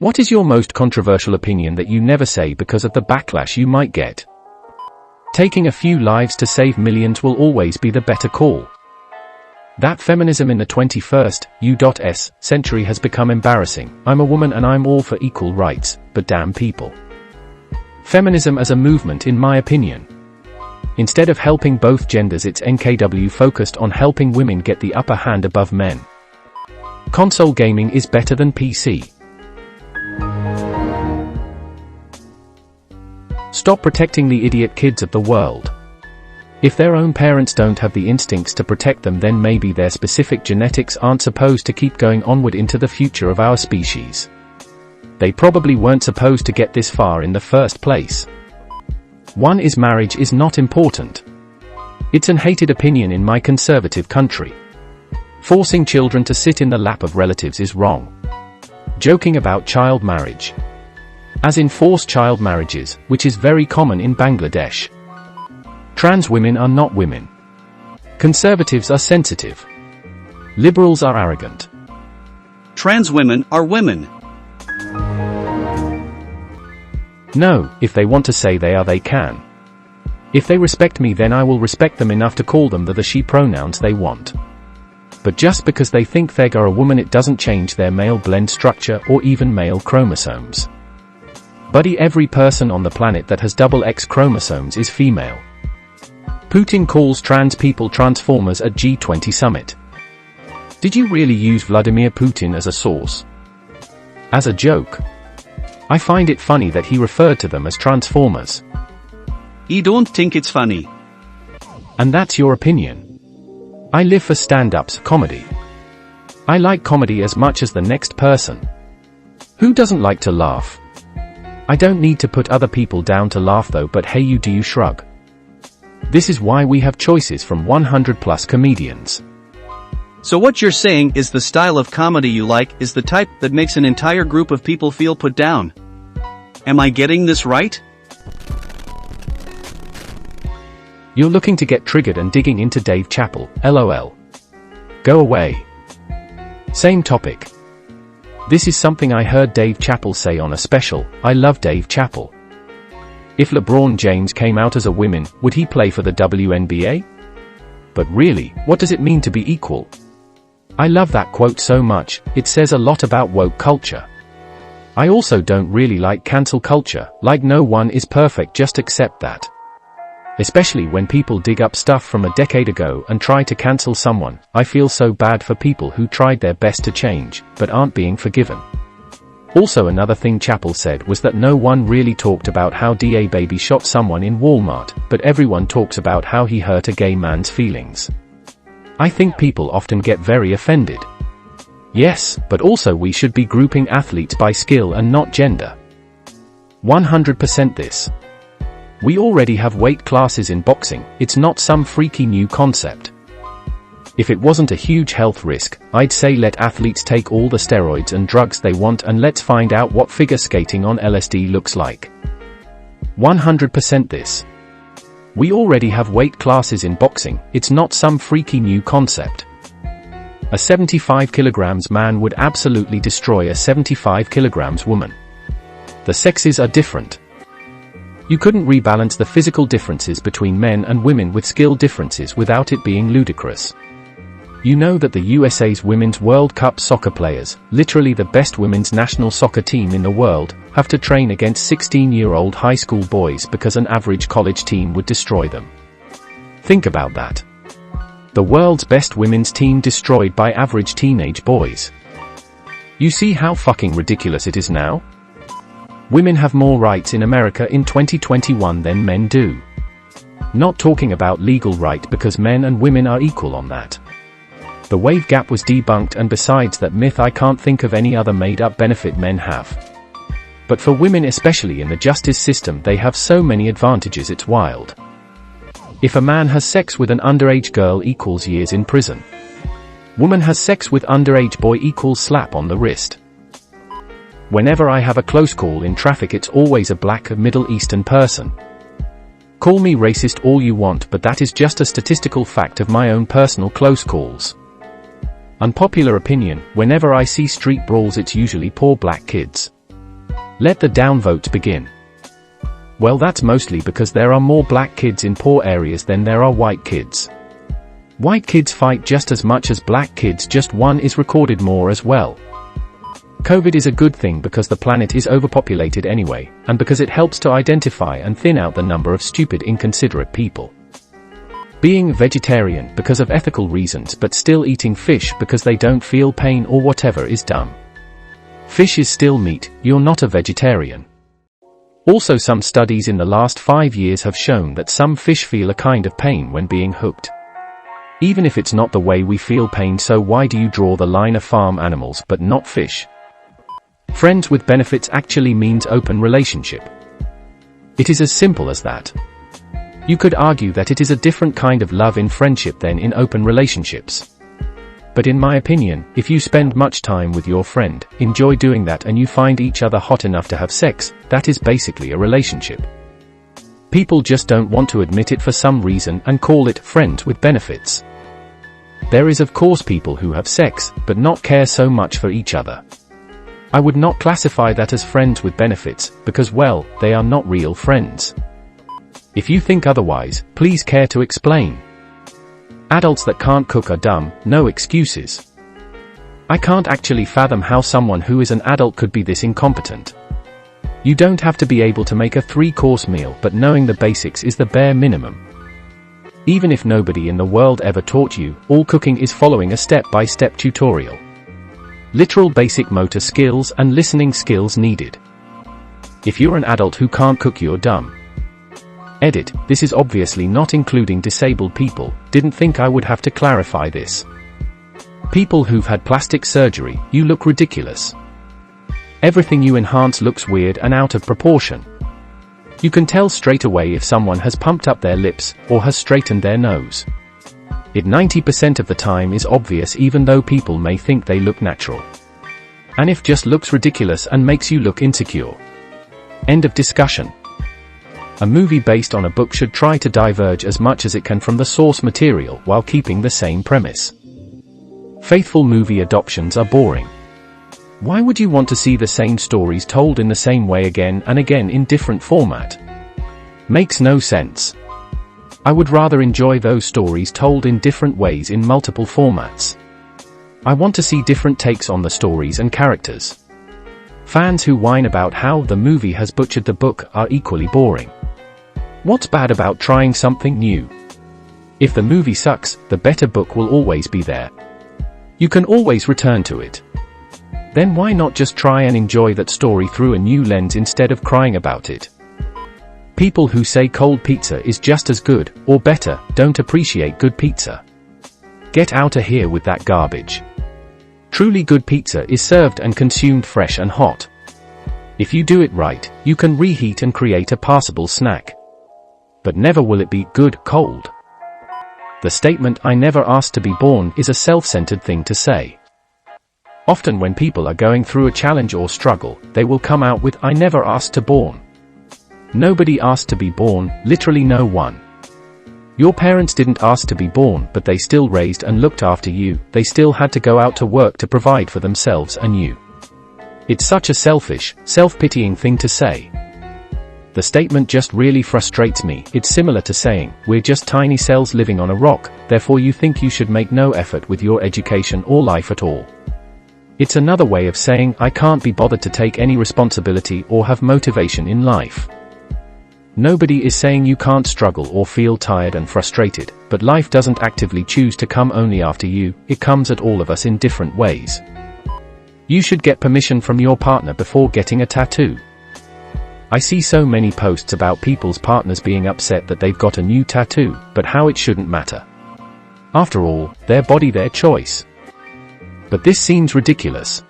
What is your most controversial opinion that you never say because of the backlash you might get? Taking a few lives to save millions will always be the better call. That feminism in the 21st century has become embarrassing. I'm a woman and I'm all for equal rights, but damn people. Feminism as a movement, in my opinion. Instead of helping both genders, it's NKW focused on helping women get the upper hand above men. Console gaming is better than PC. Stop protecting the idiot kids of the world. If their own parents don't have the instincts to protect them, then maybe their specific genetics aren't supposed to keep going onward into the future of our species. They probably weren't supposed to get this far in the first place. One is marriage is not important. It's an hated opinion in my conservative country. Forcing children to sit in the lap of relatives is wrong. Joking about child marriage. As in forced child marriages, which is very common in Bangladesh. Trans women are not women. Conservatives are sensitive. Liberals are arrogant. Trans women are women. No, if they want to say they are, they can. If they respect me, then I will respect them enough to call them the she pronouns they want. But just because they think they are a woman, it doesn't change their male blend structure or even male chromosomes. Buddy, every person on the planet that has double X chromosomes is female. Putin calls trans people transformers at G20 summit. Did you really use Vladimir Putin as a source? As a joke? I find it funny that he referred to them as transformers. I don't think it's funny. And that's your opinion. I live for stand-ups, comedy. I like comedy as much as the next person. Who doesn't like to laugh? I don't need to put other people down to laugh though, but hey, you do you shrug. This is why we have choices from 100 plus comedians. So what you're saying is the style of comedy you like is the type that makes an entire group of people feel put down. Am I getting this right? You're looking to get triggered and digging into Dave Chappelle, LOL. Go away. Same topic. This is something I heard Dave Chappelle say on a special. I love Dave Chappelle. If LeBron James came out as a woman, would he play for the WNBA? But really, what does it mean to be equal? I love that quote so much, it says a lot about woke culture. I also don't really like cancel culture, like no one is perfect, just accept that. Especially when people dig up stuff from a decade ago and try to cancel someone. I feel so bad for people who tried their best to change, but aren't being forgiven. Also, another thing Chappelle said was that no one really talked about how DA Baby shot someone in Walmart, but everyone talks about how he hurt a gay man's feelings. I think people often get very offended. Yes, but also we should be grouping athletes by skill and not gender. 100% this. We already have weight classes in boxing, it's not some freaky new concept. If it wasn't a huge health risk, I'd say let athletes take all the steroids and drugs they want and let's find out what figure skating on LSD looks like. 100% this. We already have weight classes in boxing, it's not some freaky new concept. A 75 kilograms man would absolutely destroy a 75 kilograms woman. The sexes are different. You couldn't rebalance the physical differences between men and women with skill differences without it being ludicrous. You know that the USA's Women's World Cup soccer players, literally the best women's national soccer team in the world, have to train against 16-year-old high school boys because an average college team would destroy them. Think about that. The world's best women's team destroyed by average teenage boys. You see how fucking ridiculous it is now? Women have more rights in America in 2021 than men do. Not talking about legal right, because men and women are equal on that. The wage gap was debunked, and besides that myth I can't think of any other made-up benefit men have. But for women, especially in the justice system, they have so many advantages it's wild. If a man has sex with an underage girl equals years in prison. Woman has sex with underage boy equals slap on the wrist. Whenever I have a close call in traffic, it's always a black or Middle Eastern person. Call me racist all you want, but that is just a statistical fact of my own personal close calls. Unpopular opinion, whenever I see street brawls, it's usually poor black kids. Let the downvotes begin. Well, that's mostly because there are more black kids in poor areas than there are white kids. White kids fight just as much as black kids, just one is recorded more as well. COVID is a good thing because the planet is overpopulated anyway, and because it helps to identify and thin out the number of stupid, inconsiderate people. Being vegetarian because of ethical reasons but still eating fish because they don't feel pain or whatever is dumb. Fish is still meat, you're not a vegetarian. Also, some studies in the last 5 years have shown that some fish feel a kind of pain when being hooked. Even if it's not the way we feel pain, so why do you draw the line of farm animals but not fish? Friends with benefits actually means open relationship. It is as simple as that. You could argue that it is a different kind of love in friendship than in open relationships. But in my opinion, if you spend much time with your friend, enjoy doing that, and you find each other hot enough to have sex, that is basically a relationship. People just don't want to admit it for some reason and call it friends with benefits. There is of course people who have sex, but not care so much for each other. I would not classify that as friends with benefits, because well, they are not real friends. If you think otherwise, please care to explain. Adults that can't cook are dumb, no excuses. I can't actually fathom how someone who is an adult could be this incompetent. You don't have to be able to make a 3-course meal, but knowing the basics is the bare minimum. Even if nobody in the world ever taught you, all cooking is following a step-by-step tutorial. Literal basic motor skills and listening skills needed. If you're an adult who can't cook, you're dumb. Edit, this is obviously not including disabled people, didn't think I would have to clarify this. People who've had plastic surgery, you look ridiculous. Everything you enhance looks weird and out of proportion. You can tell straight away if someone has pumped up their lips, or has straightened their nose. It 90% of the time is obvious, even though people may think they look natural. And if just looks ridiculous and makes you look insecure. End of discussion. A movie based on a book should try to diverge as much as it can from the source material while keeping the same premise. Faithful movie adoptions are boring. Why would you want to see the same stories told in the same way again and again in different format? Makes no sense. I would rather enjoy those stories told in different ways in multiple formats. I want to see different takes on the stories and characters. Fans who whine about how the movie has butchered the book are equally boring. What's bad about trying something new? If the movie sucks, the better book will always be there. You can always return to it. Then why not just try and enjoy that story through a new lens instead of crying about it? People who say cold pizza is just as good, or better, don't appreciate good pizza. Get out of here with that garbage. Truly good pizza is served and consumed fresh and hot. If you do it right, you can reheat and create a passable snack. But never will it be good cold. The statement "I never asked to be born" is a self-centered thing to say. Often when people are going through a challenge or struggle, they will come out with "I never asked to born." Nobody asked to be born, literally no one. Your parents didn't ask to be born, but they still raised and looked after you. They still had to go out to work to provide for themselves and you. It's such a selfish, self-pitying thing to say. The statement just really frustrates me. It's similar to saying, "We're just tiny cells living on a rock, therefore you think you should make no effort with your education or life at all." It's another way of saying, "I can't be bothered to take any responsibility or have motivation in life." Nobody is saying you can't struggle or feel tired and frustrated, but life doesn't actively choose to come only after you, it comes at all of us in different ways. You should get permission from your partner before getting a tattoo. I see so many posts about people's partners being upset that they've got a new tattoo, but how it shouldn't matter. After all, their body, their choice. But this seems ridiculous.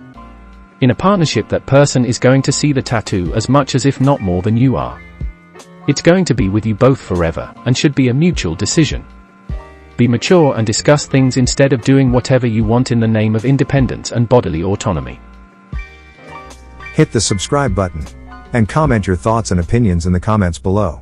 In a partnership, that person is going to see the tattoo as much as if not more than you are. It's going to be with you both forever, and should be a mutual decision. Be mature and discuss things instead of doing whatever you want in the name of independence and bodily autonomy. Hit the subscribe button. And comment your thoughts and opinions in the comments below.